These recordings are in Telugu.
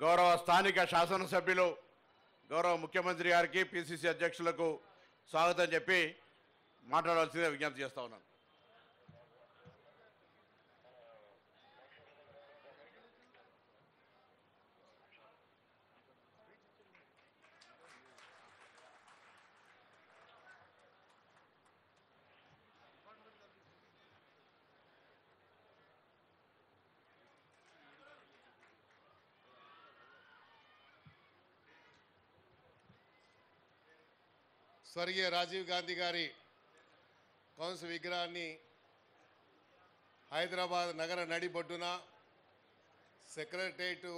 గౌరవ స్థానిక శాసనసభ్యులు గౌరవ ముఖ్యమంత్రి గారికి పిసిసి అధ్యక్షులకు స్వాగతం చెప్పి మాట్లాడాల్సిందిగా విజ్ఞప్తి చేస్తా ఉన్నాను. స్వర్గీయ రాజీవ్ గాంధీ గారి కౌన్స్ విగ్రహాన్ని హైదరాబాద్ నగర నడిబొడ్డున సెక్రటరేట్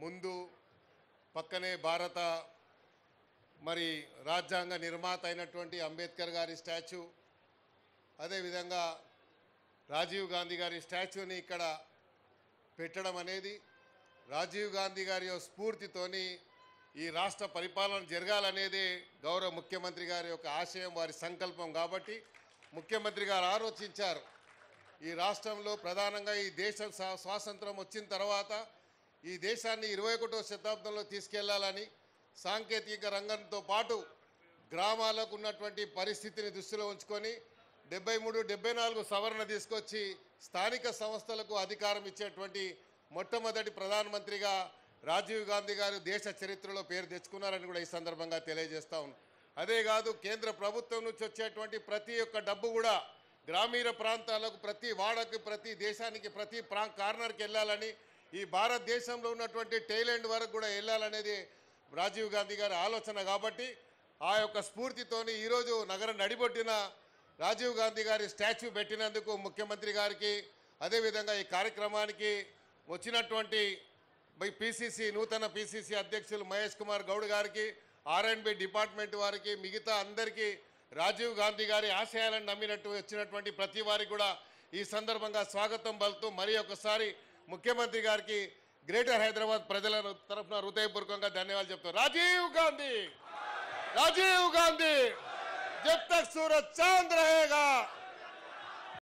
ముందు పక్కనే భారత రాజ్యాంగ నిర్మాత అయినటువంటి అంబేద్కర్ గారి స్టాచ్యూ, అదేవిధంగా రాజీవ్ గాంధీ గారి స్టాచ్యూని ఇక్కడ పెట్టడం అనేది రాజీవ్ గాంధీ గారి స్ఫూర్తితోని ఈ రాష్ట్ర పరిపాలన జరగాలనేదే గౌరవ ముఖ్యమంత్రి గారి యొక్క ఆశయం, వారి సంకల్పం. కాబట్టి ముఖ్యమంత్రి గారు ఆలోచించారు ఈ రాష్ట్రంలో ప్రధానంగా ఈ దేశం స్వాతంత్రం వచ్చిన తర్వాత ఈ దేశాన్ని 21వ శతాబ్దంలో తీసుకెళ్లాలని సాంకేతిక రంగంతో పాటు గ్రామాలకు ఉన్నటువంటి పరిస్థితిని దృష్టిలో ఉంచుకొని 73, 74 సవరణ తీసుకొచ్చి స్థానిక సంస్థలకు అధికారం ఇచ్చేటువంటి మొట్టమొదటి ప్రధానమంత్రిగా రాజీవ్ గాంధీ గారు దేశ చరిత్రలో పేరు తెచ్చుకున్నారని కూడా ఈ సందర్భంగా తెలియజేస్తా ఉన్నాం. అదే కాదు, కేంద్ర ప్రభుత్వం నుంచి వచ్చేటువంటి ప్రతి ఒక్క డబ్బు కూడా గ్రామీణ ప్రాంతాలకు, ప్రతి వాడకి, ప్రతి దేశానికి, ప్రతి కార్నర్కి వెళ్ళాలని, ఈ భారతదేశంలో ఉన్నటువంటి టైలాండ్ వరకు కూడా వెళ్ళాలనేది రాజీవ్ గాంధీ గారి ఆలోచన. కాబట్టి ఆ యొక్క స్ఫూర్తితోని ఈరోజు నగరం నడిబొడ్డిన రాజీవ్ గాంధీ గారి స్టాచ్యూ పెట్టినందుకు ముఖ్యమంత్రి గారికి, అదేవిధంగా ఈ కార్యక్రమానికి వచ్చినటువంటి పిసిసి నూతన పిసిసి అధ్యక్షులు మహేష్ కుమార్ గౌడ్ గారికి, R&B డిపార్ట్మెంట్ వారికి, మిగతా అందరికీ రాజీవ్ గాంధీ గారి ఆశయాలను నమ్మినట్టు వచ్చినటువంటి ప్రతి వారికి కూడా ఈ సందర్భంగా స్వాగతం పలుకుతూ మరి ఒకసారి ముఖ్యమంత్రి గారికి గ్రేటర్ హైదరాబాద్ ప్రజల తరఫున హృదయపూర్వకంగా ధన్యవాదాలు చెప్తారు. రాజీవ్ గాంధీ, రాజీవ్ గాంధీ, జబ్ తక్ సూరజ్ చాంద్ రహేగా.